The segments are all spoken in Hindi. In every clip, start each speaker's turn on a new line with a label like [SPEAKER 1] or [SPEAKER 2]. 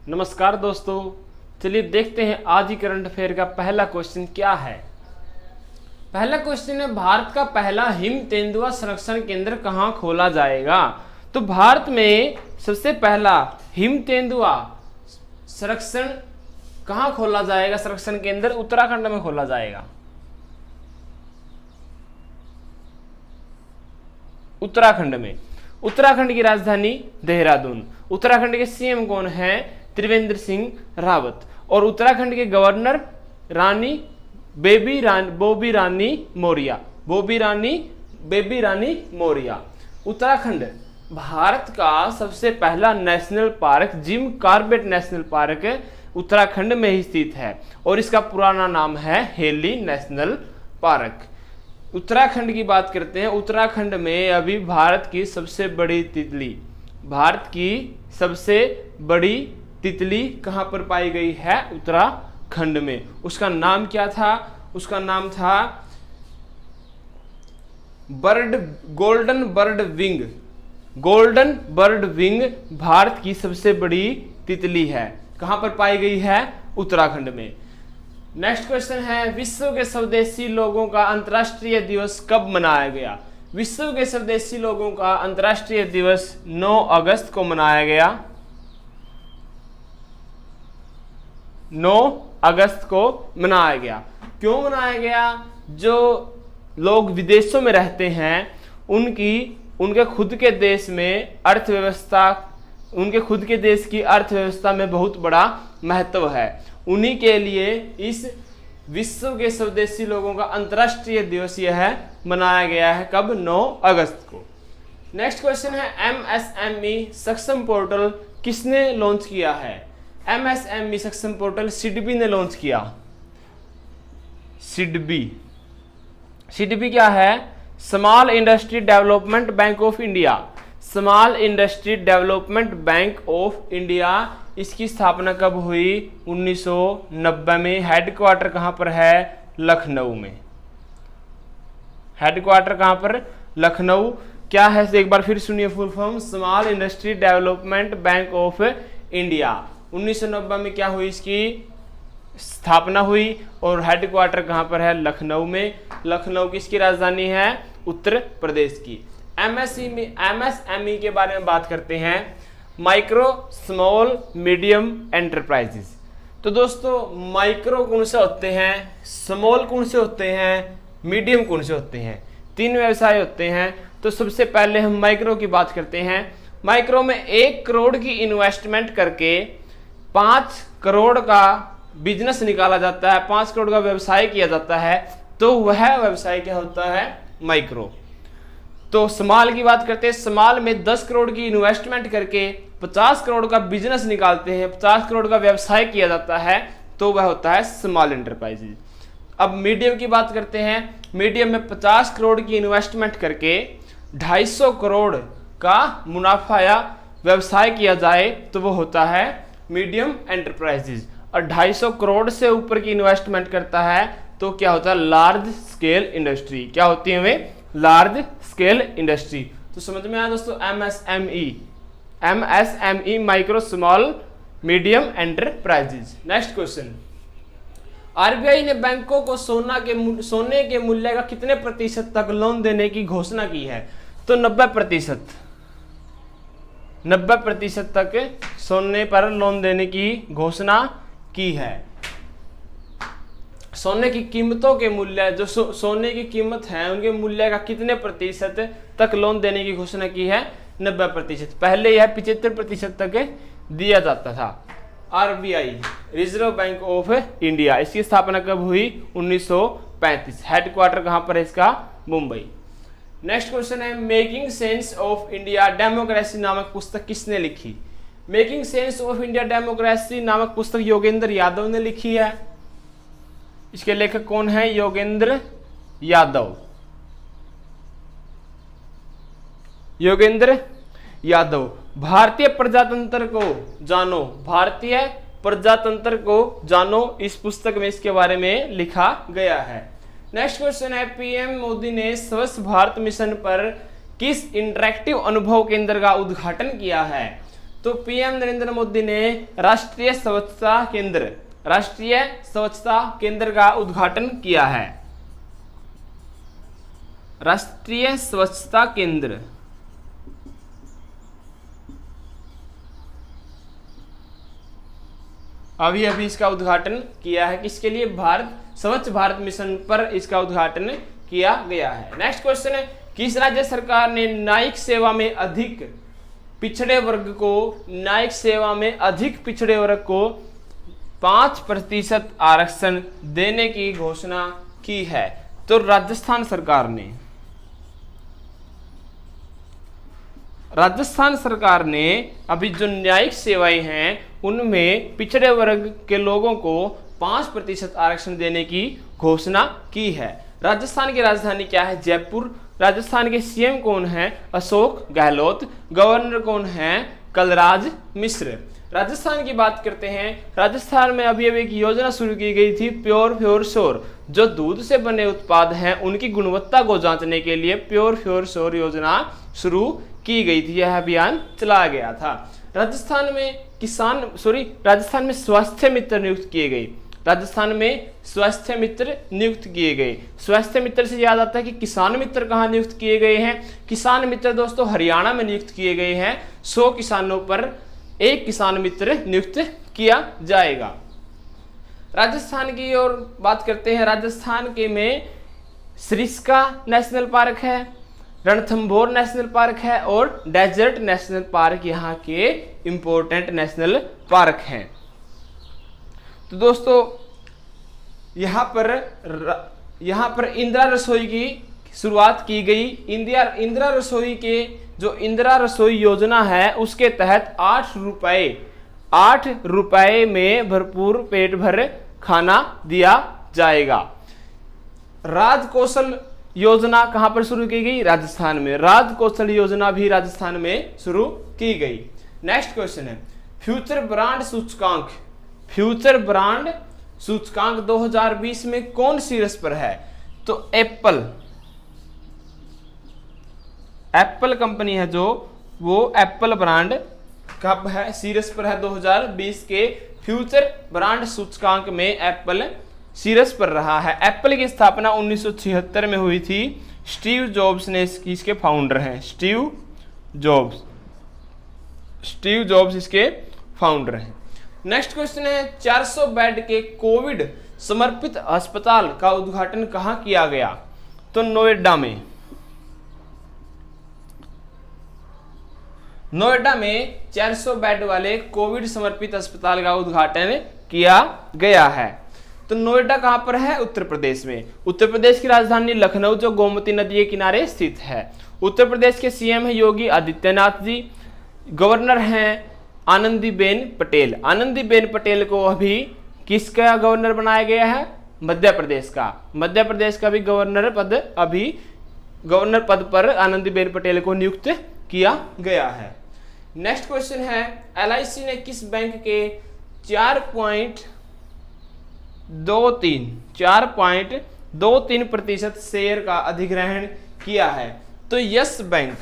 [SPEAKER 1] नमस्कार दोस्तों, चलिए देखते हैं आज ही करंट अफेयर का पहला क्वेश्चन क्या है। पहला क्वेश्चन है, भारत का पहला हिम तेंदुआ संरक्षण केंद्र कहाँ खोला जाएगा। तो भारत में सबसे पहला हिम तेंदुआ संरक्षण कहाँ खोला जाएगा, संरक्षण केंद्र उत्तराखंड में खोला जाएगा। उत्तराखंड में। उत्तराखंड की राजधानी देहरादून। उत्तराखंड के सीएम कौन है? त्रिवेंद्र सिंह रावत। और उत्तराखंड के गवर्नर बेबी रानी मौर्य। उत्तराखंड भारत का सबसे पहला national park Jim Corbett national park Uttarakhand में ही स्थित है और इसका पुराना नाम है हेली नेशनल पार्क। उत्तराखंड की बात करते हैं। उत्तराखंड में अभी भारत की सबसे बड़ी तितली कहां पर पाई गई है? उत्तराखंड में। उसका नाम क्या था? उसका नाम था गोल्डन बर्ड विंग भारत की सबसे बड़ी तितली है। कहां पर पाई गई है? उत्तराखंड में। नेक्स्ट क्वेश्चन है, विश्व के स्वदेशी लोगों का अंतर्राष्ट्रीय दिवस कब मनाया गया? विश्व के स्वदेशी लोगों का अंतर्राष्ट्रीय दिवस 9 अगस्त को मनाया गया। 9 अगस्त को मनाया गया। क्यों मनाया गया? जो लोग विदेशों में रहते हैं उनके खुद के देश की अर्थव्यवस्था में बहुत बड़ा महत्व है। उन्हीं के लिए इस विश्व के स्वदेशी लोगों का अंतर्राष्ट्रीय दिवस यह मनाया गया है। कब? 9 अगस्त को। नेक्स्ट क्वेश्चन है, एमएसएमई सक्षम पोर्टल किसने लॉन्च किया है? एमएसएमई सक्षम पोर्टल सिडबी ने लॉन्च किया। सिडबी क्या है? Small industry development bank of India. Small industry development bank of India, इसकी स्थापना कब हुई? 1990 में। हेडक्वार्टर कहां पर है? लखनऊ में। हेडक्वार्टर कहां पर? लखनऊ। क्या है? एक बार फिर सुनिए full form, small industry development bank of India. 1990 में क्या हुई? इसकी स्थापना हुई और हेडक्वार्टर कहां पर है? लखनऊ में। लखनऊ किसकी राजधानी है? उत्तर प्रदेश की। एमएसएमई के बारे में बात करते हैं, माइक्रो स्मॉल मीडियम एंटरप्राइजेस। तो दोस्तों, माइक्रो कौन से होते हैं, स्मॉल कौन से होते हैं, मीडियम कौन से होते हैं? 3 व्यवसाय होते हैं। तो सबसे पहले हम माइक्रो की बात करते हैं। माइक्रो में 1 करोड़ की इन्वेस्टमेंट करके 5 करोड़ का बिजनेस निकाला जाता है, 5 करोड़ का व्यवसाय किया जाता है, तो वह व्यवसाय क्या होता है? माइक्रो। तो स्मॉल की बात करते हैं। स्मॉल में 10 करोड़ की इन्वेस्टमेंट करके 50 करोड़ का बिजनेस निकालते हैं, 50 करोड़ का व्यवसाय किया जाता है, तो वह होता है स्मॉल एंटरप्राइजेज। अब मीडियम की बात करते हैं। मीडियम में 50 करोड़ की इन्वेस्टमेंट करके 250 करोड़ का मुनाफा या व्यवसाय किया जाए तो वो होता है मीडियम एंटरप्राइजेज। और 250 करोड़ से ऊपर की इन्वेस्टमेंट करता है तो क्या होता है? Large scale industry. क्या होती है वे? Large scale industry. तो समझ में आया दोस्तों, MSME micro small medium enterprises. Next question, RBI ने बैंकों को सोने के मूल्य का कितने प्रतिशत तक लोन देने की घोषणा की है? तो 90% तक सोने पर लोन देने की घोषणा की है। सोने की कीमतों के मूल्य, जो सोने की कीमत है उनके मूल्य का कितने प्रतिशत तक लोन देने की घोषणा की है? 90%। पहले यह 75% तक दिया जाता था। RBI, reserve bank of India, इसकी स्थापना कब हुई? 1935। हेडक्वार्टर कहां पर है इसका? मुंबई। नेक्स्ट क्वेश्चन है, making sense of India democracy नामक पुस्तक किसने लिखी? Making sense of India democracy नामक पुस्तक योगेंद्र यादव ने लिखी है। इसके लेखक कौन है? योगेंद्र यादव। भारतीय प्रजातंत्र को जानो, इस पुस्तक में इसके बारे में लिखा गया है। नेक्स्ट क्वेश्चन है, पीएम मोदी ने स्वच्छ भारत मिशन पर किस इंटरैक्टिव अनुभव केंद्र का उद्घाटन किया है? तो पीएम नरेंद्र मोदी ने राष्ट्रीय स्वच्छता केंद्र का उद्घाटन किया है। राष्ट्रीय स्वच्छता केंद्र अभी इसका उद्घाटन किया है। किसके लिए? स्वच्छ भारत मिशन पर इसका उद्घाटन किया गया है। नेक्स्ट क्वेश्चन है, किस राज्य सरकार ने न्यायिक सेवा में अधिक पिछड़े वर्ग को 5% आरक्षण देने की घोषणा की है? तो राजस्थान सरकार ने अभी जो न्यायिक सेवाएं हैं उनमें पिछड़े वर्ग के लोगों को 5% आरक्षण देने की घोषणा की है। राजस्थान की राजधानी क्या है? जयपुर। राजस्थान के सीएम कौन है? अशोक गहलोत। गवर्नर कौन है? कलराज मिश्र। राजस्थान की बात करते हैं। राजस्थान में अभी एक योजना शुरू की गई थी, प्योर श्योर। जो दूध से बने उत्पाद हैं उनकी गुणवत्ता को जांचने के लिए प्योर श्योर योजना शुरू की गई थी। यह अभियान चलाया गया था। राजस्थान में स्वास्थ्य मित्र नियुक्त किए गए। स्वास्थ्य मित्र से याद आता है कि किसान मित्र कहाँ नियुक्त किए गए हैं? किसान मित्र दोस्तों हरियाणा में नियुक्त किए गए हैं। 100 किसानों पर 1 किसान मित्र नियुक्त किया जाएगा। राजस्थान की और बात करते हैं। राजस्थान के में सरिस्का नेशनल पार्क है, रणथंभौर नेशनल पार्क है और डेजर्ट नेशनल पार्क यहाँ के इंपॉर्टेंट नेशनल पार्क हैं। तो दोस्तों यहाँ पर इंदिरा रसोई की शुरुआत की गई। इंदिरा रसोई योजना है, उसके तहत 8 रुपए में भरपूर पेट भर खाना दिया जाएगा। राज कौशल योजना कहां पर शुरू की गई? राजस्थान में। राज कौशल योजना भी राजस्थान में शुरू की गई। नेक्स्ट क्वेश्चन है, फ्यूचर ब्रांड सूचकांक 2020 में कौन शीर्ष पर है? तो एप्पल कंपनी है जो वो एप्पल ब्रांड कब है? शीर्ष पर है। 2020 के फ्यूचर ब्रांड सूचकांक में एप्पल शीर्ष पर रहा है। एप्पल की स्थापना 1976 में हुई थी। स्टीव जॉब्स ने इसके फाउंडर हैं। स्टीव जॉब्स इसके फाउंडर हैं। नेक्स्ट क्वेश्चन है, 400 बेड के कोविड समर्पित अस्पताल का उद्घाटन कहां किया गया? तो नोएडा में 400 बेड वाले कोविड समर्पित अस्पताल का उद्घाटन किया गया है। तो नोएडा कहां पर है? उत्तर प्रदेश में। उत्तर प्रदेश की राजधानी लखनऊ जो गोमती नदी के किनारे स्थित है। उत्तर प्रदेश के सीएम है योगी आदित्यनाथ जी। गवर्नर हैं आनंदीबेन पटेल को अभी किसका गवर्नर बनाया गया है? मध्य प्रदेश का भी गवर्नर पद पर आनंदीबेन पटेल को नियुक्त किया गया है। नेक्स्ट क्वेश्चन है, एलआईसी ने किस बैंक के 4.23% शेयर का अधिग्रहण किया है? तो यस बैंक।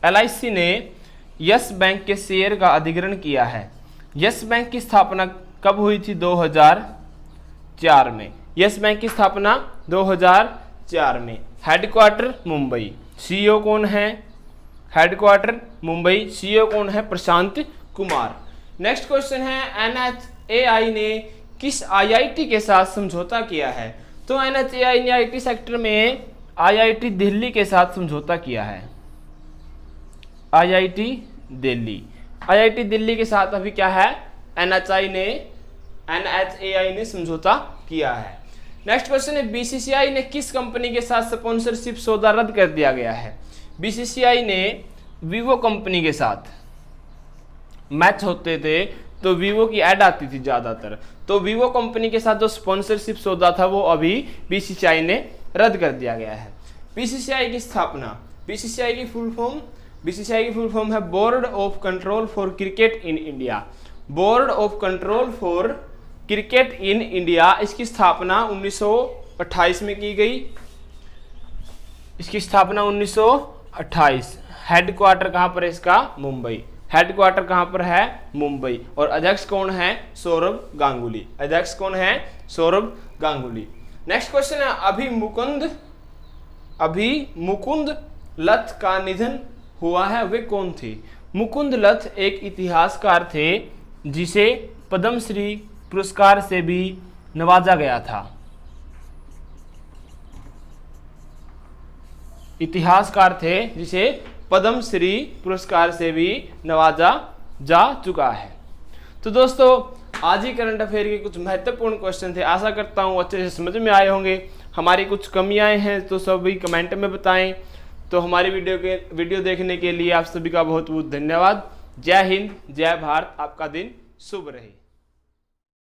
[SPEAKER 1] एलआईसी ने यस बैंक के शेयर का अधिग्रहण किया है। यस बैंक की स्थापना कब हुई थी? 2004 में। यस बैंक की स्थापना 2004 में। हेडक्वार्टर मुंबई। सीईओ कौन है? हेडक्वार्टर मुंबई। सीईओ कौन है? प्रशांत कुमार। नेक्स्ट क्वेश्चन है, एनएचएआई ने किस आईआईटी के साथ समझौता किया है? तो एनएचएआई ने आईटी सेक्टर में आईआईटी दिल्ली के साथ समझौता किया है। आईआईटी दिल्ली के साथ अभी क्या है? एनएचएआई ने समझौता किया है। नेक्स्ट क्वेश्चन है, बीसीसीआई ने किस कंपनी के साथ स्पॉन्सरशिप सौदा रद्द कर दिया गया है? बीसीसीआई ने वीवो कंपनी के साथ मैच होते थे तो वीवो की ऐड आती थी ज्यादातर, तो वीवो कंपनी के साथ जो स्पॉन्सरशिप सौदा था वो अभी बीसीसीआई ने रद्द कर दिया गया है। बीसीसीआई की स्थापना, बीसीसीआई की फुल फॉर्म है board of control for cricket in India. Board of control for cricket in India, इसकी स्थापना 1928 में की गई। इसकी स्थापना 1928। हेडक्वार्टर कहां पर है इसका? मुंबई। हेडक्वार्टर कहाँ पर है? मुंबई। और अध्यक्ष कौन है? सौरभ गांगुली। अध्यक्ष कौन है? सौरभ गांगुली। नेक्स्ट क्वेश्चन है, अभी मुकुंद लथ का निधन हुआ है, वे कौन थे? मुकुंद लथ एक इतिहासकार थे जिसे पद्मश्री पुरस्कार से भी नवाजा गया था। इतिहासकार थे जिसे पद्मश्री पुरस्कार से भी नवाजा जा चुका है। तो दोस्तों आज ही करंट अफेयर के कुछ महत्वपूर्ण क्वेश्चन थे। आशा करता हूँ अच्छे से समझ में आए होंगे। हमारी कुछ कमियां हैं तो सभी कमेंट में बताएं। तो हमारी वीडियो देखने के लिए आप सभी का बहुत बहुत धन्यवाद। जय हिंद, जय भारत। आपका दिन शुभ रहे।